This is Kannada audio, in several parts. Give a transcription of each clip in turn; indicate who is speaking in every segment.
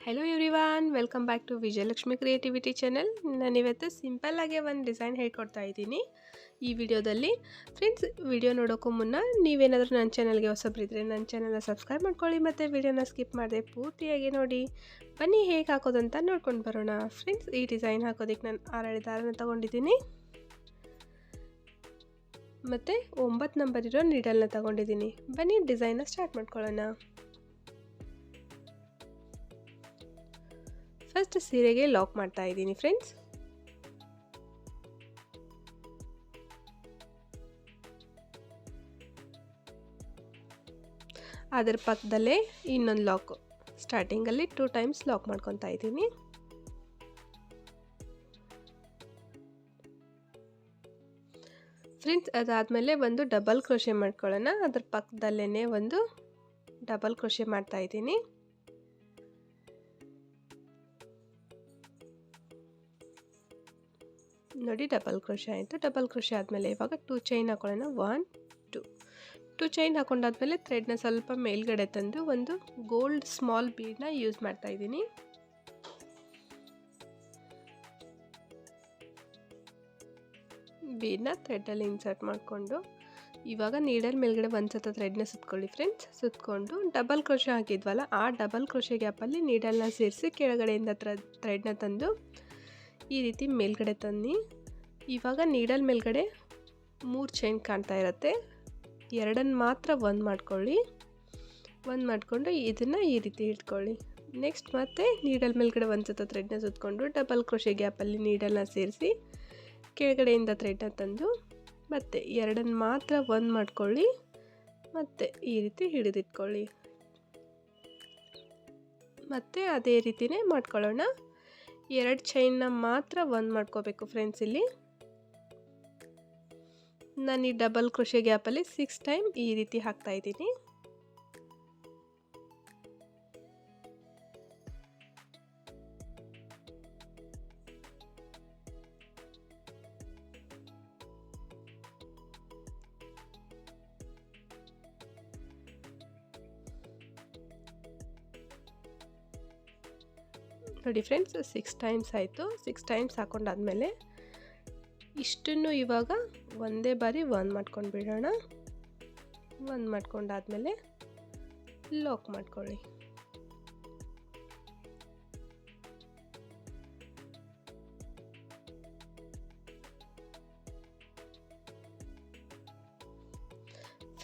Speaker 1: Hello everyone, welcome back to Vijayalakshmi creativity channel. ನಾನಿವತ್ತು ಸಿಂಪಲ್ಲಾಗೆ ಒಂದು ಡಿಸೈನ್ ಹೇಳ್ಕೊಡ್ತಾ ಇದ್ದೀನಿ ಈ ವಿಡಿಯೋದಲ್ಲಿ. ಫ್ರೆಂಡ್ಸ್, ವಿಡಿಯೋ ನೋಡೋಕ್ಕೂ ಮುನ್ನ ನೀವೇನಾದರೂ ನನ್ನ ಚಾನಲ್ಗೆ ಹೊಸಬ್ರಿದ್ರೆ ನನ್ನ ಚಾನಲ್ನ ಸಬ್ಸ್ಕ್ರೈಬ್ ಮಾಡ್ಕೊಳ್ಳಿ ಮತ್ತು ವಿಡಿಯೋನ ಸ್ಕಿಪ್ ಮಾಡದೆ ಪೂರ್ತಿಯಾಗಿ ನೋಡಿ. ಬನ್ನಿ ಹೇಗೆ ಹಾಕೋದಂತ ನೋಡ್ಕೊಂಡು ಬರೋಣ. ಫ್ರೆಂಡ್ಸ್, ಈ ಡಿಸೈನ್ ಹಾಕೋದಕ್ಕೆ ನಾನು 6 ದಾರನ ತೊಗೊಂಡಿದ್ದೀನಿ ಮತ್ತು 9 ನಂಬರ್ ಇರೋ ನೀಡಲ್ನ ತೊಗೊಂಡಿದ್ದೀನಿ. ಬನ್ನಿ ಡಿಸೈನ್ನ ಸ್ಟಾರ್ಟ್ ಮಾಡ್ಕೊಳ್ಳೋಣ. ಫಸ್ಟ್ ಸೀರೆಗೆ ಲಾಕ್ ಮಾಡ್ತಾ ಇದ್ದೀನಿ ಫ್ರೆಂಡ್ಸ್. ಅದರ ಪಕ್ಕದಲ್ಲೇ ಇನ್ನೊಂದು ಲಾಕ್, ಸ್ಟಾರ್ಟಿಂಗಲ್ಲಿ 2 ಟೈಮ್ಸ್ ಲಾಕ್ ಮಾಡ್ಕೊತಾ ಇದ್ದೀನಿ. ಫ್ರೆಂಡ್ಸ್, ಅದಾದಮೇಲೆ ಒಂದು ಡಬಲ್ ಕ್ರೋಶೆ ಮಾಡ್ಕೊಳ್ಳೋಣ. ಅದರ ಪಕ್ಕದಲ್ಲೇ ಒಂದು ಡಬಲ್ ಕ್ರೋಶೆ ಮಾಡ್ತಾ ಇದ್ದೀನಿ. ನೋಡಿ, ಡಬಲ್ ಕ್ರೋಶೆ ಆಯಿತು. ಡಬಲ್ ಕ್ರೋಶೆ ಆದಮೇಲೆ ಇವಾಗ 2 ಚೈನ್ ಹಾಕೊಳ್ಳೋಣ. 1 2 ಚೈನ್ ಹಾಕೊಂಡಾದ್ಮೇಲೆ ಥ್ರೆಡ್ನ ಸ್ವಲ್ಪ ಮೇಲ್ಗಡೆ ತಂದು ಒಂದು ಗೋಲ್ಡ್ ಸ್ಮಾಲ್ ಬೀಡ್ನ ಯೂಸ್ ಮಾಡ್ತಾ ಇದ್ದೀನಿ. ಬೀಡ್ನ ಥ್ರೆಡ್ಡಲ್ಲಿ ಇನ್ಸರ್ಟ್ ಮಾಡಿಕೊಂಡು ಇವಾಗ ನೀಡಲ್ ಮೇಲ್ಗಡೆ ಒಂದು ಸತ ಥ್ರೆಡ್ನ ಸುತ್ಕೊಳ್ಳಿ ಫ್ರೆಂಡ್ಸ್. ಸುತ್ಕೊಂಡು ಡಬಲ್ ಕ್ರೋಶೆ ಹಾಕಿದ್ವಲ್ಲ, ಆ ಡಬಲ್ ಕ್ರೋಶೆ ಗ್ಯಾಪಲ್ಲಿ ನೀಡಲ್ನ ಸೇರಿಸಿ ಕೆಳಗಡೆಯಿಂದ ಥ್ರೆಡ್ನ ತಂದು ಈ ರೀತಿ ಮೇಲ್ಗಡೆ ತನ್ನಿ. ಇವಾಗ ನೀಡಲ್ ಮೇಲ್ಗಡೆ 3 ಚೈನ್ ಕಾಣ್ತಾ ಇರುತ್ತೆ. 2 ಮಾತ್ರ ಒಂದು ಮಾಡ್ಕೊಳ್ಳಿ. ಒಂದು ಮಾಡಿಕೊಂಡು ಇದನ್ನು ಈ ರೀತಿ ಇಟ್ಕೊಳ್ಳಿ. ನೆಕ್ಸ್ಟ್ ಮತ್ತೆ ನೀಡಲ್ ಮೇಲ್ಗಡೆ ಒಂದು ಸತ ಥ್ರೆಡ್ನ ಸುತ್ಕೊಂಡು ಡಬಲ್ ಕ್ರೋಶೆ ಗ್ಯಾಪಲ್ಲಿ ನೀಡಲ್ನ ಸೇರಿಸಿ ಕೆಳಗಡೆಯಿಂದ ಥ್ರೆಡ್ನ ತಂದು ಮತ್ತೆ 2 ಮಾತ್ರ ಒಂದು ಮಾಡ್ಕೊಳ್ಳಿ. ಮತ್ತು ಈ ರೀತಿ ಹಿಡಿದಿಟ್ಕೊಳ್ಳಿ. ಮತ್ತು ಅದೇ ರೀತಿಯೇ ಮಾಡ್ಕೊಳ್ಳೋಣ. 2 ಚೈನ್ನ ಮಾತ್ರ ಒಂದು ಮಾಡ್ಕೋಬೇಕು ಫ್ರೆಂಡ್ಸ್. ಇಲ್ಲಿ ನಾನು ಈ ಡಬಲ್ ಕ್ರೋಶೆ ಗ್ಯಾಪಲ್ಲಿ 6 ಟೈಮ್ ಈ ರೀತಿ ಹಾಕ್ತಾ ಇದ್ದೀನಿ. ನೋಡಿ ಫ್ರೆಂಡ್ಸ್, 6 ಟೈಮ್ಸ್ ಆಯಿತು. 6 ಟೈಮ್ಸ್ ಹಾಕೊಂಡಾದ್ಮೇಲೆ ಇಷ್ಟನ್ನು ಇವಾಗ ಒಂದೇ ಬಾರಿ ಒಂದು ಮಾಡ್ಕೊಂಡು ಬಿಡೋಣ. ಒಂದು ಮಾಡ್ಕೊಂಡಾದ್ಮೇಲೆ ಲಾಕ್ ಮಾಡ್ಕೊಳ್ಳಿ.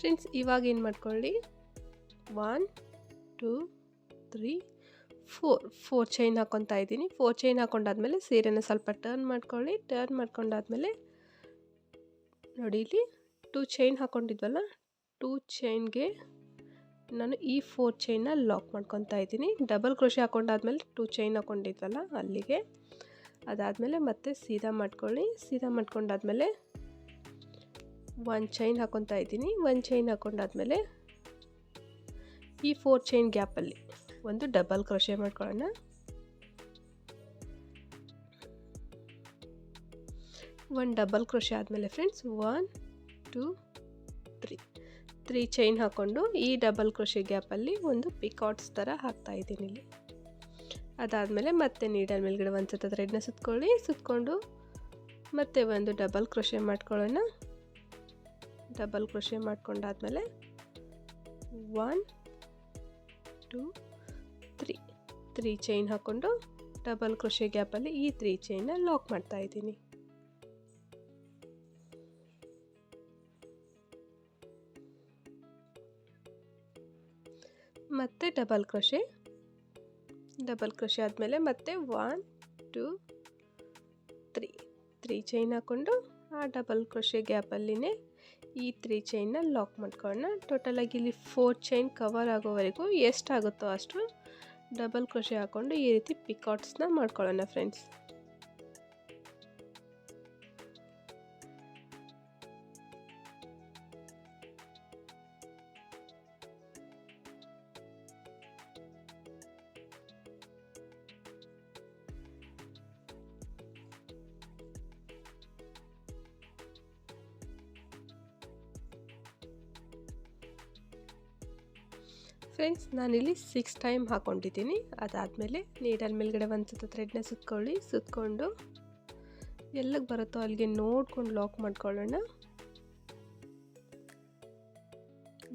Speaker 1: ಫ್ರೆಂಡ್ಸ್, ಇವಾಗ ಏನು ಮಾಡ್ಕೊಳ್ಳಿ, 1 2 3 4 ಚೈನ್ ಹಾಕೊತಾ ಇದ್ದೀನಿ. 4 ಚೈನ್ ಹಾಕೊಂಡಾದ್ಮೇಲೆ ಸೀರೆನ ಸ್ವಲ್ಪ ಟರ್ನ್ ಮಾಡ್ಕೊಳ್ಳಿ. ಟರ್ನ್ ಮಾಡ್ಕೊಂಡಾದ್ಮೇಲೆ ನೋಡಿ, ಇಲ್ಲಿ 2 ಚೈನ್ ಹಾಕ್ಕೊಂಡಿದ್ವಲ್ಲ, 2 ಚೈನ್ಗೆ ನಾನು ಈ 4 ಚೈನ್ನ ಲಾಕ್ ಮಾಡ್ಕೊತಾ ಇದ್ದೀನಿ. ಡಬಲ್ ಕ್ರೋಶೆ ಹಾಕೊಂಡಾದ್ಮೇಲೆ 2 ಚೈನ್ ಹಾಕ್ಕೊಂಡಿದ್ವಲ್ಲ ಅಲ್ಲಿಗೆ. ಅದಾದಮೇಲೆ ಮತ್ತೆ ಸೀದಾ ಮಾಡ್ಕೊಳ್ಳಿ. ಸೀದಾ ಮಾಡ್ಕೊಂಡಾದ್ಮೇಲೆ 1 ಚೈನ್ ಹಾಕ್ಕೊತಾ ಇದ್ದೀನಿ. 1 ಚೈನ್ ಹಾಕೊಂಡಾದ್ಮೇಲೆ ಈ 4 ಚೈನ್ ಗ್ಯಾಪಲ್ಲಿ ಒಂದು ಡಬಲ್ ಕ್ರೋಶೆ ಮಾಡ್ಕೊಳ್ಳೋಣ. ಒಂದು ಡಬಲ್ ಕ್ರೋಶೆ ಆದಮೇಲೆ ಫ್ರೆಂಡ್ಸ್ 1 2 3 ಚೈನ್ ಹಾಕ್ಕೊಂಡು ಈ ಡಬಲ್ ಕ್ರೋಶೆ ಗ್ಯಾಪಲ್ಲಿ ಒಂದು ಪಿಕಾಟ್ಸ್ ಥರ ಹಾಕ್ತಾ ಇದ್ದೀನಿ ಇಲ್ಲಿ. ಅದಾದಮೇಲೆ ಮತ್ತೆ ನೀಡಲ್ ಮೇಲ್ಗಡೆ ಒಂದು ಸತ ಥ್ರೆಡ್ನ ಸುತ್ಕೊಳ್ಳಿ. ಸುತ್ಕೊಂಡು ಮತ್ತೆ ಒಂದು ಡಬಲ್ ಕ್ರೋಶೆ ಮಾಡ್ಕೊಳ್ಳೋಣ. ಡಬಲ್ ಕ್ರೋಶೆ ಮಾಡ್ಕೊಂಡಾದ್ಮೇಲೆ 1 2 3 ಚೈನ್ ಹಾಕ್ಕೊಂಡು ಡಬಲ್ ಕ್ರೋಶೆ ಗ್ಯಾಪಲ್ಲಿ ಈ 3 ಚೈನ್ನ ಲಾಕ್ ಮಾಡ್ತಾ ಇದ್ದೀನಿ. ಮತ್ತೆ ಡಬಲ್ ಕ್ರೋಶೆ ಆದಮೇಲೆ ಮತ್ತೆ 1 2 3 ಚೈನ್ ಹಾಕ್ಕೊಂಡು ಆ ಡಬಲ್ ಕ್ರೋಶೆ ಗ್ಯಾಪಲ್ಲಿನೇ ಈ 3 ಚೈನ್ನ ಲಾಕ್ ಮಾಡ್ಕೊಳ್ಳೋಣ. ಟೋಟಲಾಗಿ ಇಲ್ಲಿ 4 ಚೈನ್ ಕವರ್ ಆಗೋವರೆಗೂ ಎಷ್ಟಾಗುತ್ತೋ ಅಷ್ಟು ಡಬಲ್ ಕ್ರೋಶೆ ಹಾಕ್ಕೊಂಡು ಈ ರೀತಿ ಪಿಕಾಟ್ಸ್ನ ಮಾಡ್ಕೊಳ್ಳೋಣ ಫ್ರೆಂಡ್ಸ್. ಫ್ರೆಂಡ್ಸ್ ನಾನಿಲ್ಲಿ 6 ಟೈಮ್ ಹಾಕ್ಕೊಂಡಿದ್ದೀನಿ. ಅದಾದಮೇಲೆ ನೀಡಲ್ ಮೇಲ್ಗಡೆ ಒಂದು ಸುತ್ತು ಥ್ರೆಡ್ನ ಸುತ್ತಕೊಂಡು ಎಲ್ಲಿಗೆ ಬರುತ್ತೋ ಅಲ್ಲಿಗೆ ನೋಡ್ಕೊಂಡು ಲಾಕ್ ಮಾಡ್ಕೊಳ್ಳೋಣ.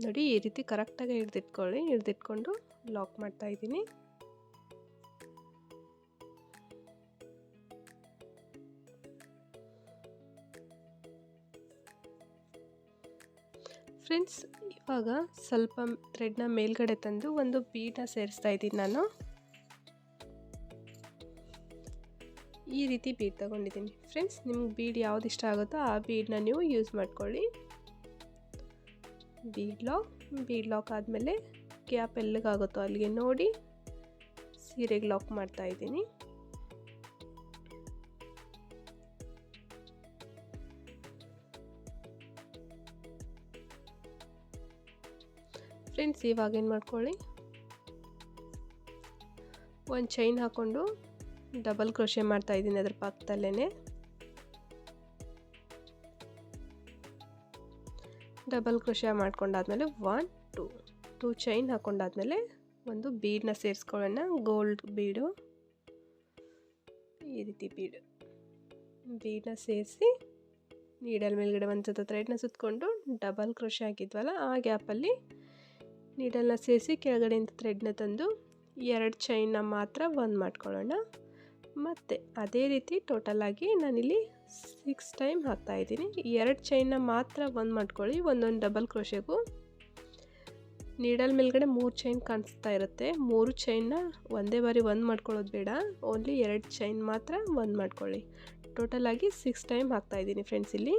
Speaker 1: ನೋಡಿ ಈ ರೀತಿ ಕರೆಕ್ಟಾಗಿ ಹಿಡಿದಿಟ್ಕೊಂಡು ಲಾಕ್ ಮಾಡ್ತಾ ಇದ್ದೀನಿ. ಫ್ರೆಂಡ್ಸ್ ಇವಾಗ ಸ್ವಲ್ಪ ಥ್ರೆಡ್ನ ಮೇಲ್ಗಡೆ ತಂದು ಒಂದು ಬೀಡನ್ನ ಸೇರಿಸ್ತಾ ಇದ್ದೀನಿ. ನಾನು ಈ ರೀತಿ ಬೀಡ್ ತಗೊಂಡಿದ್ದೀನಿ. ಫ್ರೆಂಡ್ಸ್ ನಿಮ್ಗೆ ಬೀಡ್ ಯಾವ್ದು ಇಷ್ಟ ಆಗುತ್ತೋ ಆ ಬೀಡನ್ನ ನೀವು ಯೂಸ್ ಮಾಡ್ಕೊಳ್ಳಿ. ಬೀಡ್ ಲಾಕ್ ಆದಮೇಲೆ ಗ್ಯಾಪ್ ಎಲ್ಲಿಗಾಗುತ್ತೋ ಅಲ್ಲಿಗೆ ನೋಡಿ ಸೀರೆಗೆ ಲಾಕ್ ಮಾಡ್ತಾ ಇದ್ದೀನಿ. ಫ್ರೆಂಡ್ಸ್ ಇವಾಗ ಏನು ಮಾಡ್ಕೊಳ್ಳಿ, ಒಂದು ಚೈನ್ ಹಾಕ್ಕೊಂಡು ಡಬಲ್ ಕ್ರೋಶೆ ಮಾಡ್ತಾ ಇದ್ದೀನಿ ಅದ್ರ ಪಕ್ಕದಲ್ಲೇ. ಡಬಲ್ ಕ್ರೋಶೆ ಮಾಡ್ಕೊಂಡಾದ್ಮೇಲೆ 1 2 ಚೈನ್ ಹಾಕ್ಕೊಂಡಾದ್ಮೇಲೆ ಒಂದು ಬೀಡನ್ನ ಸೇರಿಸ್ಕೊಳ್ಳೋಣ. ಗೋಲ್ಡ್ ಬೀಡು, ಈ ರೀತಿ ಬೀಡನ್ನ ಸೇರಿಸಿ ನೀಡಲ್ ಮೇಲ್ಗಡೆ ಒಂದು ಸುತ್ತು ಥ್ರೆಡ್ನ ಸುತ್ತಕೊಂಡು ಡಬಲ್ ಕ್ರೋಶೆ ಹಾಕಿದ್ವಲ್ಲ ಆ ಗ್ಯಾಪಲ್ಲಿ ನೀಡಲ್ನ ಸೇರಿಸಿ ಕೆಳಗಡೆಯಿಂದ ಥ್ರೆಡ್ನ ತಂದು 2 ಚೈನ್ನ ಮಾತ್ರ ಒಂದು ಮಾಡ್ಕೊಳ್ಳೋಣ. ಮತ್ತು ಅದೇ ರೀತಿ ಟೋಟಲಾಗಿ ನಾನಿಲ್ಲಿ 6 ಟೈಮ್ ಹಾಕ್ತಾಯಿದ್ದೀನಿ. 2 ಚೈನ್ನ ಮಾತ್ರ ಒಂದು ಮಾಡ್ಕೊಳ್ಳಿ. ಒಂದೊಂದು ಡಬಲ್ ಕ್ರೋಶೆಗೂ ನೀಡಲ್ ಮೇಲ್ಗಡೆ 3 ಚೈನ್ ಕಾಣಿಸ್ತಾ ಇರುತ್ತೆ. 3 ಚೈನ್ನ ಒಂದೇ ಬಾರಿ ಒಂದು ಮಾಡ್ಕೊಳ್ಳೋದು ಬೇಡ, ಓನ್ಲಿ 2 ಚೈನ್ ಮಾತ್ರ ಒಂದು ಮಾಡ್ಕೊಳ್ಳಿ. ಟೋಟಲಾಗಿ 6 ಟೈಮ್ ಹಾಕ್ತಾಯಿದ್ದೀನಿ ಫ್ರೆಂಡ್ಸ್ ಇಲ್ಲಿ.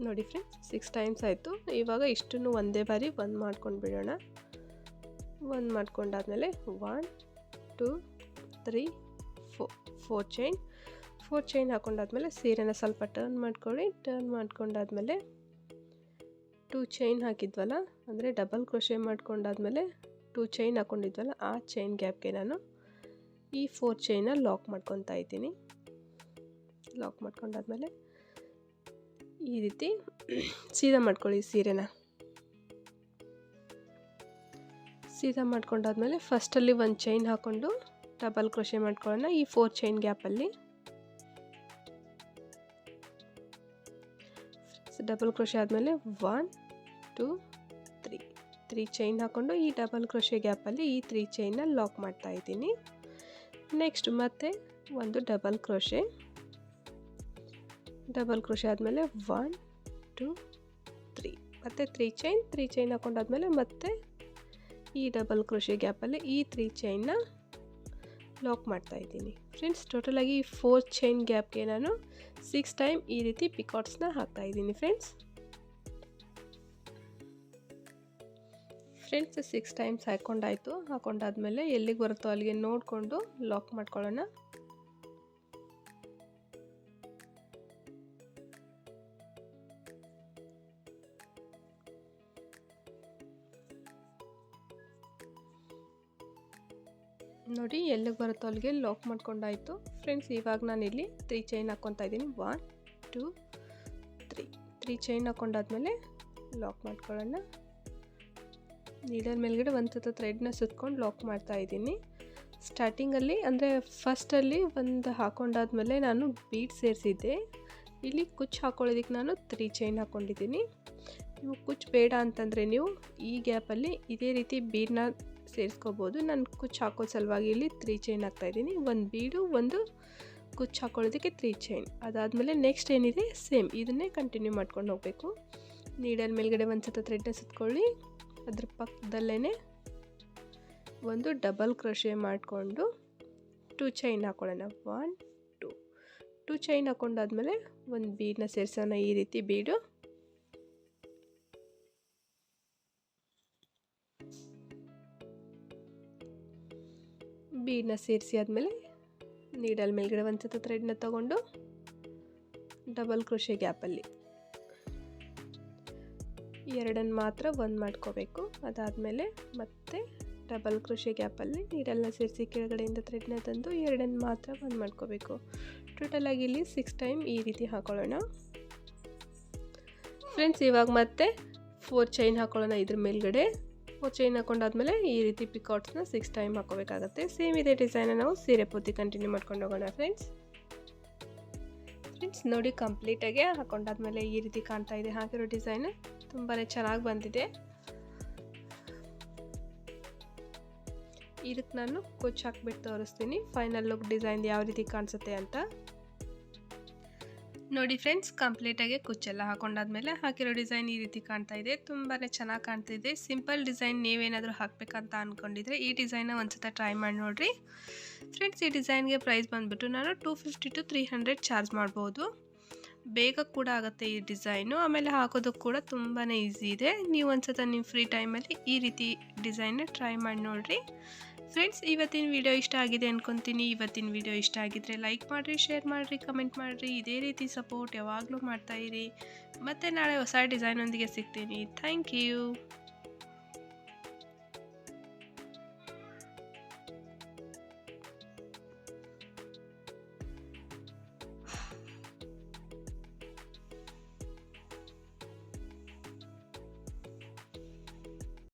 Speaker 1: ನೋಡಿ ಫ್ರೆಂಡ್ಸ್ 6 ಟೈಮ್ಸ್ ಆಯಿತು. ಇವಾಗ ಇಷ್ಟನ್ನು ಒಂದೇ ಬಾರಿ ಒಂದು ಮಾಡ್ಕೊಂಡು ಬಿಡೋಣ. ಒಂದು ಮಾಡ್ಕೊಂಡಾದ್ಮೇಲೆ 1 2 3 4 ಚೈನ್ ಹಾಕ್ಕೊಂಡಾದ್ಮೇಲೆ ಸೀರೆನ ಸ್ವಲ್ಪ ಟರ್ನ್ ಮಾಡ್ಕೊಂಡಾದ್ಮೇಲೆ 2 ಚೈನ್ ಹಾಕಿದ್ವಲ್ಲ, ಅಂದರೆ ಡಬಲ್ ಕ್ರೋಶೆ ಮಾಡ್ಕೊಂಡಾದ್ಮೇಲೆ 2 ಚೈನ್ ಹಾಕ್ಕೊಂಡಿದ್ವಲ್ಲ ಆ ಚೈನ್ ಗ್ಯಾಪ್ಗೆ ನಾನು ಈ 4 ಚೈನ ಲಾಕ್ ಮಾಡ್ಕೊತಾ ಇದ್ದೀನಿ. ಲಾಕ್ ಮಾಡ್ಕೊಂಡಾದ್ಮೇಲೆ ಈ ರೀತಿ ಸೀದಾ ಮಾಡ್ಕೊಳ್ಳಿ. ಸೀದಾ ಮಾಡ್ಕೊಂಡಾದ್ಮೇಲೆ ಫಸ್ಟಲ್ಲಿ ಒಂದು ಚೈನ್ ಹಾಕ್ಕೊಂಡು ಡಬಲ್ ಕ್ರೋಶೆ ಮಾಡ್ಕೊಳ್ಳೋಣ ಈ 4 ಚೈನ್ ಗ್ಯಾಪಲ್ಲಿ. ಡಬಲ್ ಕ್ರೋಶೆ ಆದಮೇಲೆ 1 2 3 ಚೈನ್ ಹಾಕ್ಕೊಂಡು ಈ ಡಬಲ್ ಕ್ರೋಶೆ ಗ್ಯಾಪಲ್ಲಿ ಈ 3 ಚೈನ್ನ ಲಾಕ್ ಮಾಡ್ತಾ ಇದ್ದೀನಿ. ನೆಕ್ಸ್ಟ್ ಮತ್ತೆ ಒಂದು ಡಬಲ್ ಕ್ರೋಶೆ ಆದಮೇಲೆ 1 2 3 ಮತ್ತು 3 ಚೈನ್ ಹಾಕ್ಕೊಂಡಾದ್ಮೇಲೆ ಮತ್ತೆ ಈ ಡಬಲ್ ಕ್ರೋಶೆ ಗ್ಯಾಪಲ್ಲಿ ಈ 3 ಚೈನ್ನ ಲಾಕ್ ಮಾಡ್ತಾ ಇದ್ದೀನಿ. ಫ್ರೆಂಡ್ಸ್ ಟೋಟಲಾಗಿ 4 ಚೈನ್ ಗ್ಯಾಪ್ಗೆ ನಾನು 6 ಟೈಮ್ ಈ ರೀತಿ ಪಿಕಾಟ್ಸ್ನ ಹಾಕ್ತಾ ಇದ್ದೀನಿ. ಫ್ರೆಂಡ್ಸ್ 6 ಟೈಮ್ಸ್ ಹಾಕ್ಕೊಂಡಾದ್ಮೇಲೆ ಎಲ್ಲಿಗೆ ಬರುತ್ತೋ ಅಲ್ಲಿಗೆ ನೋಡಿಕೊಂಡು ಲಾಕ್ ಮಾಡ್ಕೊಳ್ಳೋಣ. ನೋಡಿ ಎಲ್ಲಿಗೆ ಬರುತ್ತೋ ಅಲ್ಲಿಗೆ ಲಾಕ್ ಮಾಡ್ಕೊಂಡಾಯಿತು. ಫ್ರೆಂಡ್ಸ್ ಇವಾಗ ನಾನಿಲ್ಲಿ 3 ಚೈನ್ ಹಾಕ್ಕೊತಾ ಇದ್ದೀನಿ. 1 2 3 ಚೈನ್ ಹಾಕ್ಕೊಂಡಾದ್ಮೇಲೆ ಲಾಕ್ ಮಾಡ್ಕೊಳ್ಳೋಣ. ನೀಡಲ್ ಮೇಲ್ಗಡೆ ಒಂದು ಸುತ್ತು ಥ್ರೆಡ್ನ ಸುತ್ಕೊಂಡು ಲಾಕ್ ಮಾಡ್ತಾ ಇದ್ದೀನಿ. ಸ್ಟಾರ್ಟಿಂಗಲ್ಲಿ ಅಂದರೆ ಫಸ್ಟಲ್ಲಿ ಒಂದು ಹಾಕ್ಕೊಂಡಾದ್ಮೇಲೆ ನಾನು ಬೀಡ್ ಸೇರಿಸಿದ್ದೆ. ಇಲ್ಲಿ ಕುಚ್ಚು ಹಾಕ್ಕೊಳ್ಳೋದಕ್ಕೆ ನಾನು 3 ಚೈನ್ ಹಾಕ್ಕೊಂಡಿದ್ದೀನಿ. ನೀವು ಕುಚ್ಚು ಬೇಡ ಅಂತಂದರೆ ನೀವು ಈ ಗ್ಯಾಪಲ್ಲಿ ಇದೇ ರೀತಿ ಬೀಡನ್ನ ಸೇರಿಸ್ಕೋಬೋದು. ನಾನು ಕುಚ್ಚು ಹಾಕೋ ಸಲುವಾಗಿ ಇಲ್ಲಿ 3 ಚೈನ್ ಹಾಕ್ತಾಯಿದ್ದೀನಿ. ಒಂದು ಬೀಡು, ಒಂದು ಕುಚ್ಚು ಹಾಕ್ಕೊಳ್ಳೋದಕ್ಕೆ 3 ಚೈನ್. ಅದಾದಮೇಲೆ ನೆಕ್ಸ್ಟ್ ಏನಿದೆ ಸೇಮ್ ಇದನ್ನೇ ಕಂಟಿನ್ಯೂ ಮಾಡ್ಕೊಂಡು ಹೋಗಬೇಕು. ನೀಡಲ್ ಮೇಲ್ಗಡೆ ಒಂದು ಸತ ಥ್ರೆಡ್ನ ಸುತ್ಕೊಳ್ಳಿ, ಅದ್ರ ಪಕ್ಕದಲ್ಲೇ ಒಂದು ಡಬಲ್ ಕ್ರೋಶೆ ಮಾಡಿಕೊಂಡು 2 ಚೈನ್ ಹಾಕ್ಕೊಳ್ಳೋಣ. 1 2 ಚೈನ್ ಹಾಕ್ಕೊಂಡಾದ್ಮೇಲೆ ಒಂದು ಬೀಡನ್ನ ಸೇರಿಸೋಣ. ಈ ರೀತಿ ಬೀಡು ಬೀಡನ್ನ ಸೇರಿಸಿ ಆದಮೇಲೆ ನೀಡಲ್ ಮೇಲ್ಗಡೆ ಒಂದು ಸತ ಥ್ರೆಡ್ನ ತಗೊಂಡು ಡಬಲ್ ಕ್ರೋಶೆ ಗ್ಯಾಪಲ್ಲಿ 2 ಮಾತ್ರ ಒಂದು ಮಾಡ್ಕೋಬೇಕು. ಅದಾದಮೇಲೆ ಮತ್ತೆ ಡಬಲ್ ಕ್ರೋಶೆ ಗ್ಯಾಪಲ್ಲಿ ನೀರೆಲ್ಲ ಸೇರಿಸಿ ಕೆಳಗಡೆಯಿಂದ ಥ್ರೆಡ್ನ ತಂದು ಎರಡನ್ನು ಮಾತ್ರ ಬಂದ್ ಮಾಡ್ಕೋಬೇಕು. ಟೋಟಲಾಗಿ ಇಲ್ಲಿ 6 ಟೈಮ್ ಈ ರೀತಿ ಹಾಕೊಳ್ಳೋಣ. ಫ್ರೆಂಡ್ಸ್ ಇವಾಗ ಮತ್ತೆ 4 ಚೈನ್ ಹಾಕೊಳ್ಳೋಣ ಇದ್ರ ಮೇಲ್ಗಡೆ. 4 ಚೈನ್ ಹಾಕೊಂಡಾದ್ಮೇಲೆ ಈ ರೀತಿ ಪಿಕಾಟ್ಸ್ನ 6 ಟೈಮ್ ಹಾಕೋಬೇಕಾಗುತ್ತೆ. ಸೇಮ್ ಇದೇ ಡಿಸೈನ ನಾವು ಸೀರೆ ಪೂರ್ತಿ ಕಂಟಿನ್ಯೂ ಮಾಡ್ಕೊಂಡು ಹೋಗೋಣ ಫ್ರೆಂಡ್ಸ್ ನೋಡಿ ಕಂಪ್ಲೀಟಾಗಿ ಹಾಕೊಂಡಾದ್ಮೇಲೆ ಈ ರೀತಿ ಕಾಣ್ತಾ ಇದೆ. ಹಾಕಿರೋ ಡಿಸೈನ್ ತುಂಬಾ ಚೆನ್ನಾಗಿ ಬಂದಿದೆ. ಇದಕ್ಕೆ ನಾನು ಕುಚ್ಚು ಹಾಕ್ಬಿಟ್ಟು ತೋರಿಸ್ತೀನಿ ಫೈನಲ್ ಲುಕ್ ಡಿಸೈನ್ ಯಾವ ರೀತಿ ಕಾಣಿಸುತ್ತೆ ಅಂತ. ನೋಡಿ ಫ್ರೆಂಡ್ಸ್ ಕಂಪ್ಲೀಟಾಗಿ ಕುಚ್ಚೆಲ್ಲ ಹಾಕೊಂಡಾದ್ಮೇಲೆ ಹಾಕಿರೋ ಡಿಸೈನ್ ಈ ರೀತಿ ಕಾಣ್ತಾ ಇದೆ. ತುಂಬಾ ಚೆನ್ನಾಗಿ ಕಾಣ್ತಿದೆ. ಸಿಂಪಲ್ ಡಿಸೈನ್ ನೀವೇನಾದರೂ ಹಾಕಬೇಕಂತ ಅಂದ್ಕೊಂಡಿದ್ರೆ ಈ ಡಿಸೈನ್ನ ಒಂದ್ಸತ ಟ್ರೈ ಮಾಡಿ ನೋಡಿರಿ ಫ್ರೆಂಡ್ಸ್. ಈ ಡಿಸೈನ್ಗೆ ಪ್ರೈಸ್ ಬಂದುಬಿಟ್ಟು ನಾನು 250 to 300 ಚಾರ್ಜ್ ಮಾಡ್ಬೋದು. ಬೇಗ ಕೂಡ ಆಗುತ್ತೆ ಈ ಡಿಸೈನು. ಆಮೇಲೆ ಹಾಕೋದಕ್ಕೆ ಕೂಡ ತುಂಬಾ ಈಸಿ ಇದೆ. ನೀವು ಒಂದ್ಸತ ನಿಮ್ಮ ಫ್ರೀ ಟೈಮಲ್ಲಿ ಈ ರೀತಿ ಡಿಸೈನ್ನ ಟ್ರೈ ಮಾಡಿ ನೋಡಿರಿ ಫ್ರೆಂಡ್ಸ್. ಇವತ್ತಿನ ವಿಡಿಯೋ ಇಷ್ಟ ಆಗಿದೆ ಅಂದ್ಕೊತೀನಿ. ಇವತ್ತಿನ ವಿಡಿಯೋ ಇಷ್ಟ ಆಗಿದ್ರೆ ಲೈಕ್ ಮಾಡಿರಿ, ಶೇರ್ ಮಾಡಿರಿ, ಕಮೆಂಟ್ ಮಾಡಿರಿ. ಇದೇ ರೀತಿ ಸಪೋರ್ಟ್ ಯಾವಾಗಲೂ ಮಾಡ್ತಾಯಿರಿ. ಮತ್ತು ನಾಳೆ ಹೊಸ ಡಿಸೈನೊಂದಿಗೆ ಸಿಗ್ತೀನಿ. Thank you.